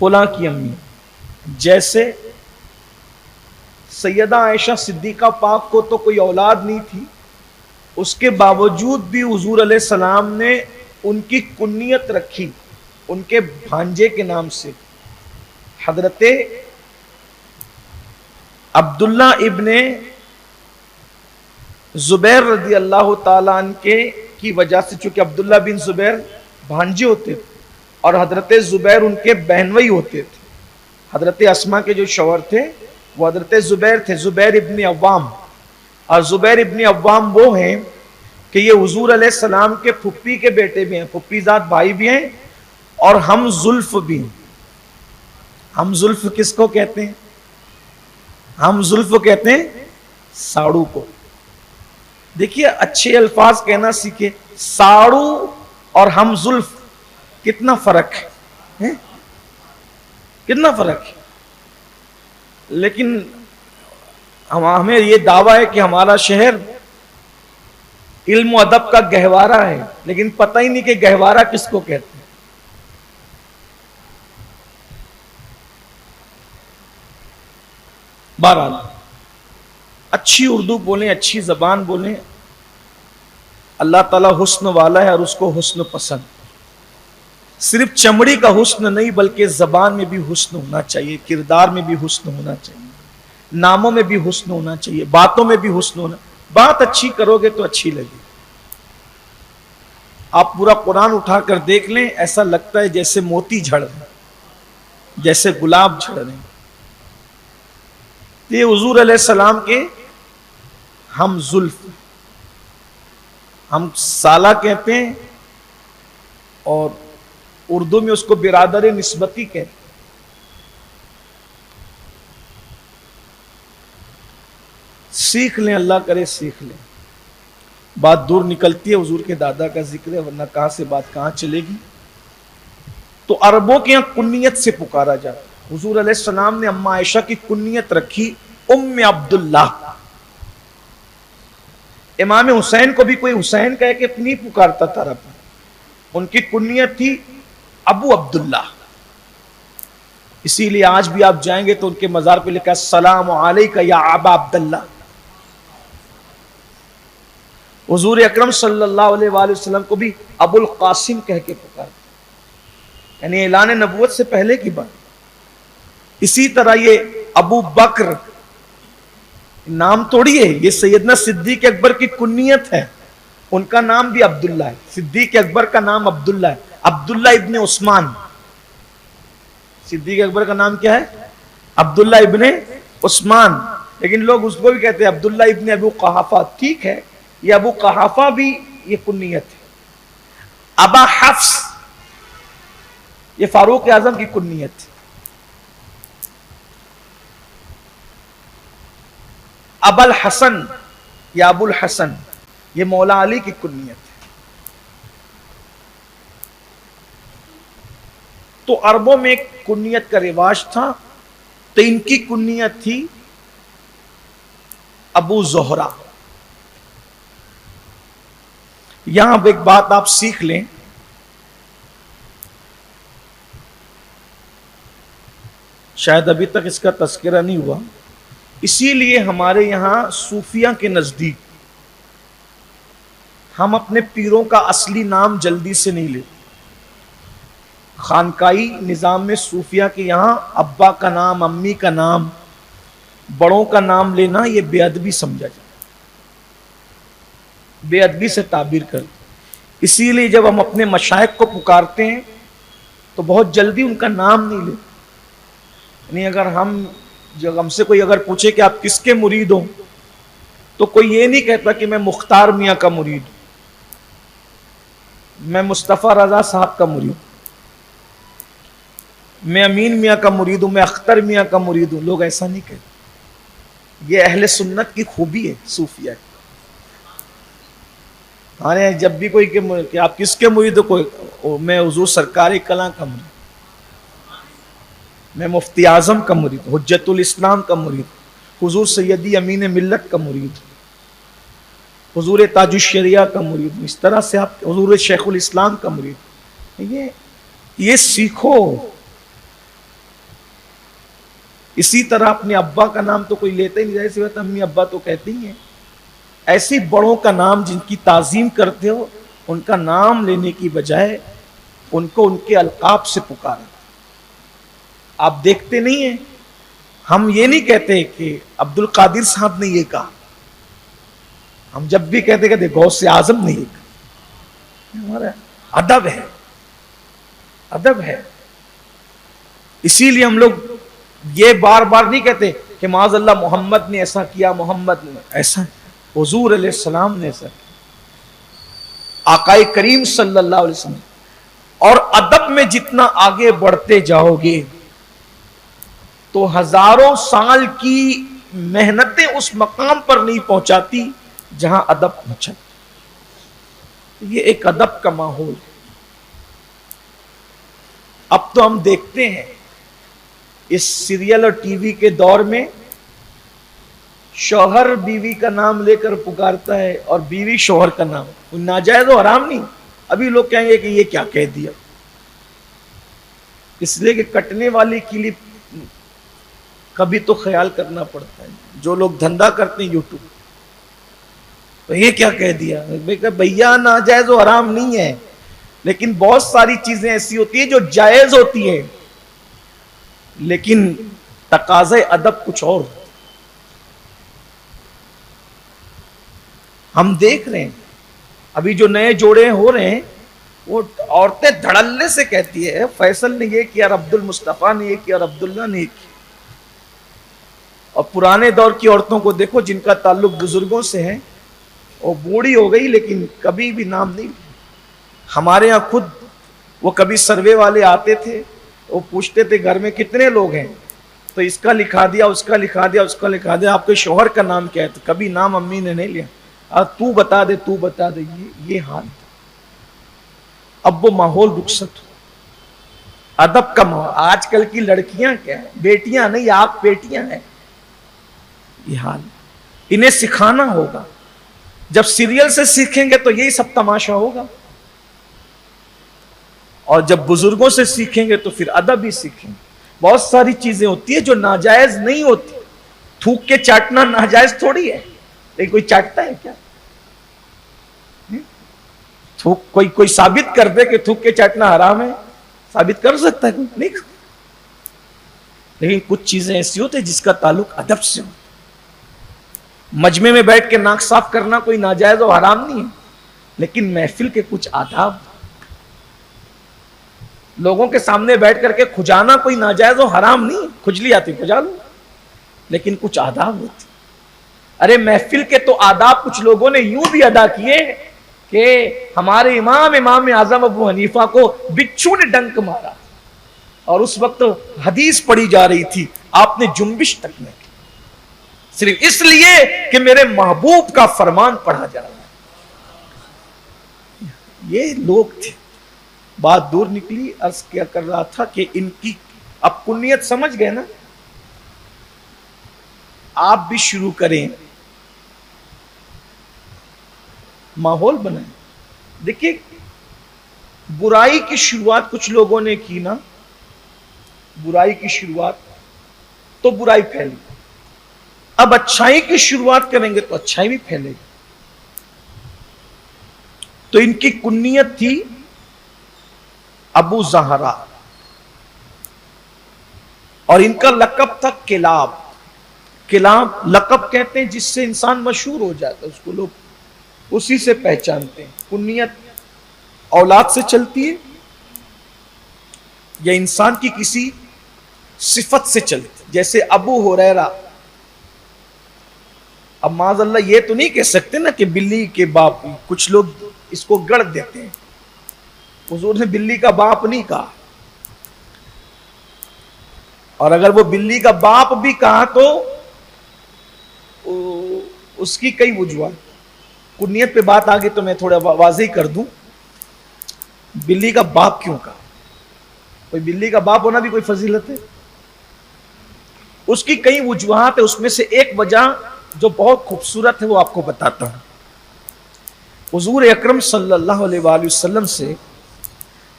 فلاں کی امی. جیسے سیدہ عائشہ صدیقہ پاک کو تو کوئی اولاد نہیں تھی، اس کے باوجود بھی حضور علیہ السلام نے ان کی کنیت رکھی ان کے بھانجے کے نام سے. حضرت عبداللہ ابن زبیر رضی اللہ تعالیٰ عنہ کے کی وجہ سے، چونکہ عبداللہ بن زبیر بھانجے ہوتے تھے اور حضرت زبیر ان کے بہنوئی ہوتے تھے. حضرت اسما کے جو شوہر تھے وہ حضرت زبیر تھے، زبیر ابن عوام. اور زبیر ابن عوام وہ ہیں کہ یہ حضور علیہ السلام کے پھپھی کے بیٹے بھی ہیں، پھپھی ذات بھائی بھی ہیں اور ہم زلف بھی ہیں. ہم زلف کس کو کہتے ہیں؟ ہم زلف کہتے ہیں ساڑو کو. دیکھیے اچھے الفاظ کہنا سیکھے. ساڑو اور ہم زلف کتنا فرق ہے، کتنا فرق ہے. لیکن ہمیں یہ دعویٰ ہے کہ ہمارا شہر علم و ادب کا گہوارہ ہے، لیکن پتہ ہی نہیں کہ گہوارہ کس کو کہتے ہیں. بہرحال اچھی اردو بولیں، اچھی زبان بولیں. اللہ تعالیٰ حسن والا ہے اور اس کو حسن پسند. صرف چمڑی کا حسن نہیں بلکہ زبان میں بھی حسن ہونا چاہیے، کردار میں بھی حسن ہونا چاہیے، ناموں میں بھی حسن ہونا چاہیے، باتوں میں بھی حسن ہونا. بات اچھی کرو گے تو اچھی لگے. آپ پورا قرآن اٹھا کر دیکھ لیں، ایسا لگتا ہے جیسے موتی جھڑ رہے، جیسے گلاب جھڑ رہے. یہ حضور علیہ السلام کے ہم زلف، ہم سالہ کہتے ہیں اور اردو میں اس کو برادر نسبتی کہتے ہیں. سیکھ لیں، اللہ کرے سیکھ لیں. بات دور نکلتی ہے، حضور کے دادا کا ذکر ہے، ورنہ کہاں سے بات کہاں چلے گی. تو عربوں کے یہاں کنیت سے پکارا جاتا. حضور علیہ السلام نے اماں عائشہ کی کنیت رکھی ام عبداللہ. امام حسین کو بھی کوئی حسین کہہ کے نہیں پکارتا تھا رب. ان کی کنیت تھی ابو عبداللہ. اسی لیے آج بھی آپ جائیں گے تو ان کے مزار پہ لکھا السلام علیکہ یا ابا عبداللہ. حضور اکرم صلی اللہ علیہ وآلہ وسلم کو بھی ابو القاسم کہہ کے پکارتے، یعنی اعلان نبوت سے پہلے کی بات. اسی طرح یہ ابو بکر نام توڑی ہے، یہ سیدنا صدیق اکبر کی کنیت ہے. ان کا نام بھی عبداللہ ہے. صدیق اکبر کا نام عبداللہ ہے، عبداللہ ابن عثمان. صدیق اکبر کا نام کیا ہے؟ عبداللہ ابن عثمان. لیکن لوگ اس کو بھی کہتے ہیں عبداللہ ابن ابو قحافہ. ٹھیک ہے، یہ ابو قحافہ بھی یہ کنیت ہے. ابا حفص یہ فاروق اعظم کی کنیت ہے. ابو الحسن یا ابو الحسن یہ مولا علی کی کنیت ہے. تو عربوں میں ایک کنیت کا رواج تھا، تو ان کی کنیت تھی ابو زہرہ. یہاں ایک بات آپ سیکھ لیں، شاید ابھی تک اس کا تذکرہ نہیں ہوا. اسی لیے ہمارے یہاں صوفیہ کے نزدیک ہم اپنے پیروں کا اصلی نام جلدی سے نہیں لیتے. خانقاہی نظام میں صوفیہ کے یہاں ابا کا نام، امی کا نام، بڑوں کا نام لینا یہ بے ادبی سمجھا جاتا، بے ادبی سے تعبیر کرتے. اسی لیے جب ہم اپنے مشائخ کو پکارتے ہیں تو بہت جلدی ان کا نام نہیں لیتے. یعنی اگر ہم سے کوئی اگر پوچھے کہ آپ کس کے مرید ہو تو کوئی یہ نہیں کہتا کہ میں مختار میاں کا مرید ہوں، میں مصطفیٰ رضا صاحب کا مرید ہوں، میں امین میاں کا مرید ہوں، میں اختر میاں کا مرید ہوں. لوگ ایسا نہیں کہتے. یہ اہل سنت کی خوبی ہے صوفیہ. ہاں جب بھی کوئی کہ آپ کس کے مرید ہو، کوئی میں حضور سرکار کلاں کا مرید، میں مفتی اعظم کا مرید، حجت الاسلام کا مرید، حضور سیدی امین ملت کا مرید، حضور تاج الشریعہ کا مرید. اس طرح سے آپ حضور شیخ الاسلام کا مرید. یہ سیکھو. اسی طرح اپنے ابا کا نام تو کوئی لیتا ہی نہیں، ظاہر سی بات امی ابا تو کہتے ہی ہیں. ایسی بڑوں کا نام جن کی تعظیم کرتے ہو، ان کا نام لینے کی بجائے ان کو ان کے القاب سے پکارا. آپ دیکھتے نہیں ہیں، ہم یہ نہیں کہتے کہ عبد القادر صاحب نے یہ کہا، ہم جب بھی کہتے غوث اعظم نے یہ کہا. ہمارا ادب ہے، ادب ہے. اسی لیے ہم لوگ یہ بار بار نہیں کہتے کہ معاذ اللہ محمد نے ایسا کیا، محمد نے ایسا، حضور علیہ السلام نے ایسا کیا، آقائے کریم صلی اللہ علیہ وسلم. اور ادب میں جتنا آگے بڑھتے جاؤ گے تو ہزاروں سال کی محنتیں اس مقام پر نہیں پہنچاتی جہاں ادب پہنچا. یہ ایک ادب کا ماحول ہے. اب تو ہم دیکھتے ہیں اس سیریل اور ٹی وی کے دور میں شوہر بیوی کا نام لے کر پکارتا ہے اور بیوی شوہر کا نام. کوئی ناجائز و حرام نہیں. ابھی لوگ کہیں گے کہ یہ کیا کہہ دیا، اس لیے کہ کٹنے والی کلپ کبھی تو خیال کرنا پڑتا ہے. جو لوگ دھندا کرتے ہیں یوٹیوب، تو یہ کیا کہہ دیا. بھیا ناجائز و حرام نہیں ہے، لیکن بہت ساری چیزیں ایسی ہوتی ہیں جو جائز ہوتی ہیں، لیکن تقاضے ادب کچھ اور. ہم دیکھ رہے ہیں ابھی جو نئے جوڑے ہو رہے ہیں، وہ عورتیں دھڑلے سے کہتی ہے فیصل نے یہ کیا اور عبد المصطفیٰ نے یہ کیا اور عبداللہ نے یہ کیا. اور پرانے دور کی عورتوں کو دیکھو جن کا تعلق بزرگوں سے ہے، وہ بوڑھی ہو گئی لیکن کبھی بھی نام نہیں. ہمارے ہاں خود وہ کبھی سروے والے آتے تھے، وہ پوچھتے تھے گھر میں کتنے لوگ ہیں، تو اس کا لکھا دیا، اس کا لکھا دیا، اس کا لکھا دیا. آپ کے شوہر کا نام کیا ہے؟ تو کبھی نام امی نے نہیں لیا. تو بتا دے، تو بتا دے. یہ حال. اب وہ ماحول رخصت ہو، ادب کا ماحول. آج کل کی لڑکیاں کیا ہے، بیٹیاں نہیں، آپ بیٹیاں ہیں. یہ حال. انہیں سکھانا ہوگا. جب سیریل سے سیکھیں گے تو یہی سب تماشا ہوگا، اور جب بزرگوں سے سیکھیں گے تو پھر ادب ہی سیکھیں گے. بہت ساری چیزیں ہوتی ہیں جو ناجائز نہیں ہوتی. تھوک کے چاٹنا ناجائز تھوڑی ہے، لیکن کوئی چاٹتا ہے کیا؟ کوئی ثابت کر دے کہ تھوک کے چاٹنا حرام ہے، ثابت کر سکتا ہے؟ نہیں. لیکن کچھ چیزیں ایسی ہوتی ہیں جس کا تعلق ادب سے ہو. مجمع میں بیٹھ کے ناک صاف کرنا کوئی ناجائز و حرام نہیں ہے، لیکن محفل کے کچھ آداب. لوگوں کے سامنے بیٹھ کر کے کھجانا کوئی ناجائز و حرام نہیں. کھجلی آتی کھجا لو، لیکن کچھ آداب ہوتے. ارے محفل کے تو آداب کچھ لوگوں نے یوں بھی ادا کیے کہ ہمارے امام اعظم ابو حنیفہ کو بچھو نے ڈنک مارا، اور اس وقت حدیث پڑھی جا رہی تھی، آپ نے جنبش تک نہیں کی، صرف اس لیے کہ میرے محبوب کا فرمان پڑھا جا رہا ہے. یہ لوگ تھے. بات دور نکلی. عرض کیا کر رہا تھا کہ ان کی اب کنیت سمجھ گئے نا. آپ بھی شروع کریں، ماحول بنائیں. دیکھیے برائی کی شروعات کچھ لوگوں نے کی نا، برائی کی شروعات تو برائی پھیلی. اب اچھائی کی شروعات کریں گے تو اچھائی بھی پھیلے گی. تو ان کی کنیت تھی ابو زہرا، اور ان کا لقب تھا کلاب. کلاب لقب کہتے ہیں جس سے انسان مشہور ہو جاتا ہے، اس کو لوگ اسی سے پہچانتے ہیں. کنیت اولاد سے چلتی ہے یا انسان کی کسی صفت سے چلتی. جیسے ابو ہریرہ، اب معاذ اللہ یہ تو نہیں کہہ سکتے نا کہ بلی کے باپ. کچھ لوگ اس کو گڑ دیتے ہیں. حضور نے بلی کا باپ نہیں کہا، اور اگر وہ بلی کا باپ بھی کہا تو اس کی کئی وجوہات. کنیت پہ بات آگے تو میں تھوڑا واضح کر دوں. بلی کا باپ کیوں کہا؟ کوئی بلی کا باپ ہونا بھی کوئی فضیلت ہے؟ اس کی کئی وجوہات ہے. اس میں سے ایک وجہ جو بہت خوبصورت ہے وہ آپ کو بتاتا ہوں. حضور اکرم صلی اللہ علیہ وآلہ وسلم سے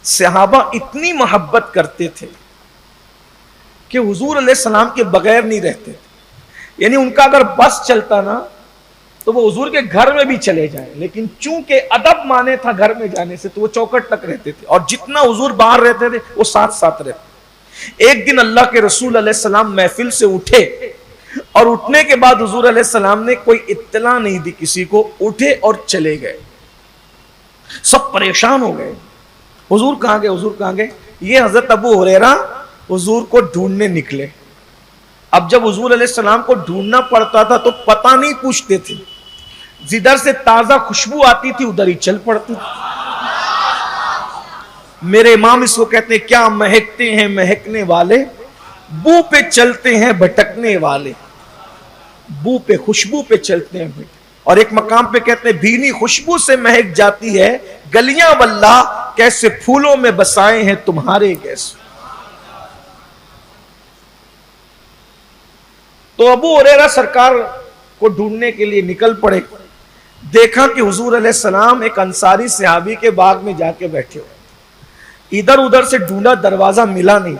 صحابہ اتنی محبت کرتے تھے کہ حضور علیہ السلام کے بغیر نہیں رہتے تھے، یعنی ان کا اگر بس چلتا نا تو وہ حضور کے گھر میں بھی چلے جائیں، لیکن چونکہ ادب مانے تھا گھر میں جانے سے تو وہ چوکٹ تک رہتے تھے، اور جتنا حضور باہر رہتے تھے وہ ساتھ ساتھ رہتے۔ ایک دن اللہ کے رسول علیہ السلام محفل سے اٹھے، اور اٹھنے کے بعد حضور علیہ السلام نے کوئی اطلاع نہیں دی کسی کو، اٹھے اور چلے گئے، سب پریشان ہو گئے، حضور کہاں گئے، حضور کہاں گئے؟ یہ حضرت ابو ہریرہ حضور کو ڈھونڈنے نکلے۔ اب جب حضور علیہ السلام کو ڈھونڈنا پڑتا تھا تو پتہ نہیں پوچھتے تھے، جدھر سے تازہ خوشبو آتی تھی ادھر ہی چل پڑتی تھی۔ میرے امام اس کو کہتے ہیں کیا مہکتے ہیں مہکنے والے، بو پہ چلتے ہیں بھٹکنے والے، بو پہ خوشبو پہ چلتے ہیں۔ اور ایک مقام پہ کہتے ہیں بھینی خوشبو سے مہک جاتی ہے گلیاں واللہ، کیسے پھولوں میں بسائے ہیں تمہارے گیسے۔ تو ابو ہریرہ سرکار کو ڈھونڈنے کے لیے نکل پڑے، دیکھا کہ حضور علیہ السلام ایک انصاری صحابی کے باغ میں جا کے بیٹھے ہوئے، ادھر ادھر سے ڈھونڈا، دروازہ ملا نہیں،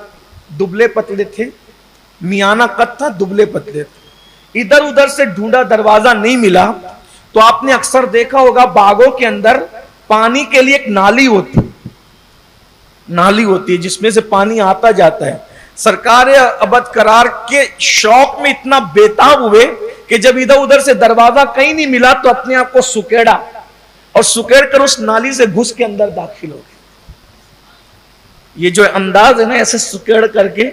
دبلے پتلے تھے، میانہ قد تھا، دبلے پتلے تھے، ادھر ادھر سے ڈھونڈا، دروازہ نہیں ملا۔ تو آپ نے اکثر دیکھا ہوگا باغوں کے اندر پانی کے لیے ایک نالی ہوتی ہے جس میں سے پانی آتا جاتا ہے۔ سرکار ابد قرار کے شوق میں اتنا بےتاب ہوئے کہ جب ادھر ادھر سے دروازہ کہیں نہیں ملا تو اپنے آپ کو سکیڑا، اور سکیڑ کر اس نالی سے گھس کے اندر داخل ہو گئے۔ یہ جو انداز ہے نا ایسے سکیڑ کر کے،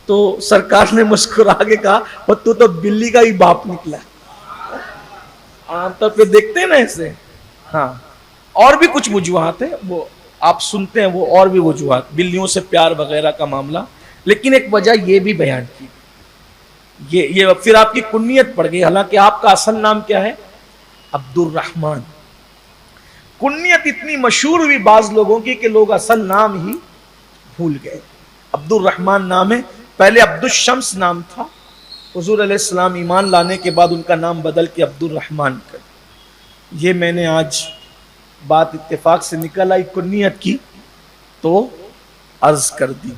تو سرکار نے مسکرا کے کہا وہ تو بلی کا ہی باپ نکلا۔ عام طور پہ دیکھتے ہیں نا ایسے، ہاں اور بھی کچھ وجوہات ہیں، وہ آپ سنتے ہیں، وہ اور بھی وجوہات، بلیوں سے پیار وغیرہ کا معاملہ، لیکن ایک وجہ یہ بھی بیان کی، یہ پھر آپ کی کنیت پڑ گئی، حالانکہ آپ کا اصل نام کیا ہے؟ عبد الرحمن۔ کنیت اتنی مشہور ہوئی بعض لوگوں کی کہ لوگ اصل نام ہی بھول گئے۔ عبد الرحمن نام ہے، پہلے عبد الشمس نام تھا، حضور علیہ السلام ایمان لانے کے بعد ان کا نام بدل کے عبد الرحمن کر۔ یہ میں نے آج بات اتفاق سے نکل آئی کنیت کی تو عرض کر دی۔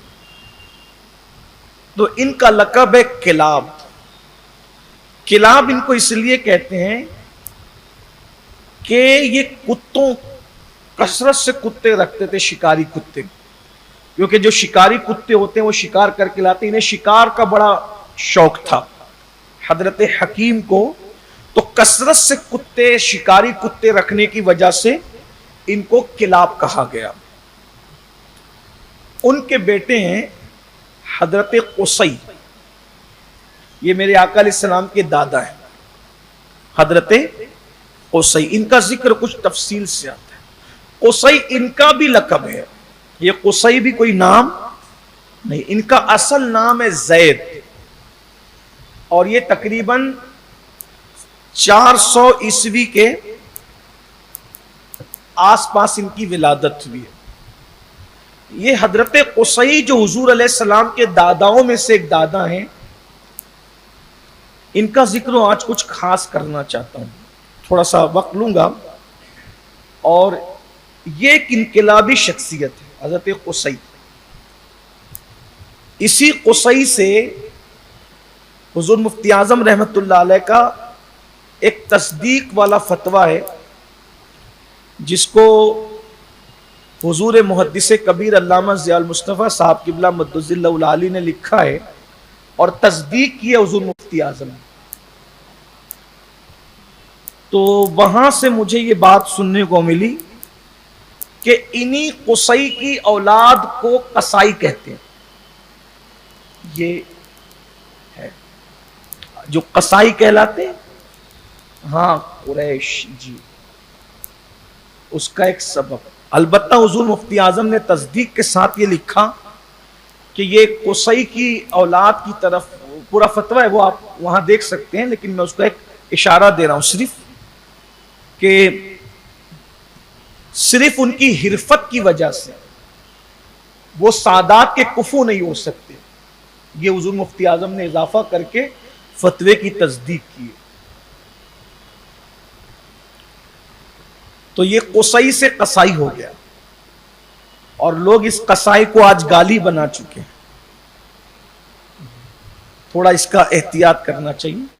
تو ان کا لقب ہے کلاب۔ کلاب ان کو اس لیے کہتے ہیں کہ یہ کتوں، کثرت سے کتے رکھتے تھے، شکاری کتے، کیونکہ جو شکاری کتے ہوتے ہیں وہ شکار کر کے لاتے ہیں، انہیں شکار کا بڑا شوق تھا حضرت حکیم کو، تو کثرت سے کتے، شکاری کتے رکھنے کی وجہ سے ان کو کلاب کہا گیا۔ ان کے بیٹے ہیں حضرت قصی، یہ میرے آقا علیہ السلام کے دادا ہیں حضرت قصی، ان کا ذکر کچھ تفصیل سے آتا ہے۔ قصی ان کا بھی لقب ہے، یہ قصی بھی کوئی نام نہیں، ان کا اصل نام ہے زید، اور یہ تقریباً 400 عیسوی کے آس پاس ان کی ولادت ہوئی ہے۔ یہ حضرت قصی جو حضور علیہ السلام کے داداؤں میں سے ایک دادا ہیں، ان کا ذکر آج کچھ خاص کرنا چاہتا ہوں، تھوڑا سا وقت لوں گا۔ اور یہ ایک انقلابی شخصیت ہے حضرت قصی۔ اسی قصی سے حضور مفتی اعظم رحمت اللہ علیہ کا ایک تصدیق والا فتویٰ ہے، جس کو حضور محدث کبیر علامہ ضیاء المصطفیٰ صاحب قبلہ مدظ اللہ العالی نے لکھا ہے اور تصدیق کی ہے حضور مفتی اعظم۔ تو وہاں سے مجھے یہ بات سننے کو ملی کہ انہی قصی کی اولاد کو قصائی کہتے ہیں۔ یہ ہے جو قصائی کہلاتے ہیں، ہاں قریش، جی اس کا ایک سبب۔ البتہ حضور مفتی اعظم نے تصدیق کے ساتھ یہ لکھا کہ یہ قصی کی اولاد کی طرف، پورا فتویٰ ہے وہ آپ وہاں دیکھ سکتے ہیں، لیکن میں اس کا ایک اشارہ دے رہا ہوں صرف، کہ صرف ان کی حرفت کی وجہ سے وہ سادات کے کفو نہیں ہو سکتے، یہ حضور مفتی اعظم نے اضافہ کر کے فتوے کی تصدیق کی۔ تو یہ قصی سے قصائی ہو گیا، اور لوگ اس قصائی کو آج گالی بنا چکے ہیں۔ تھوڑا اس کا احتیاط کرنا چاہیے.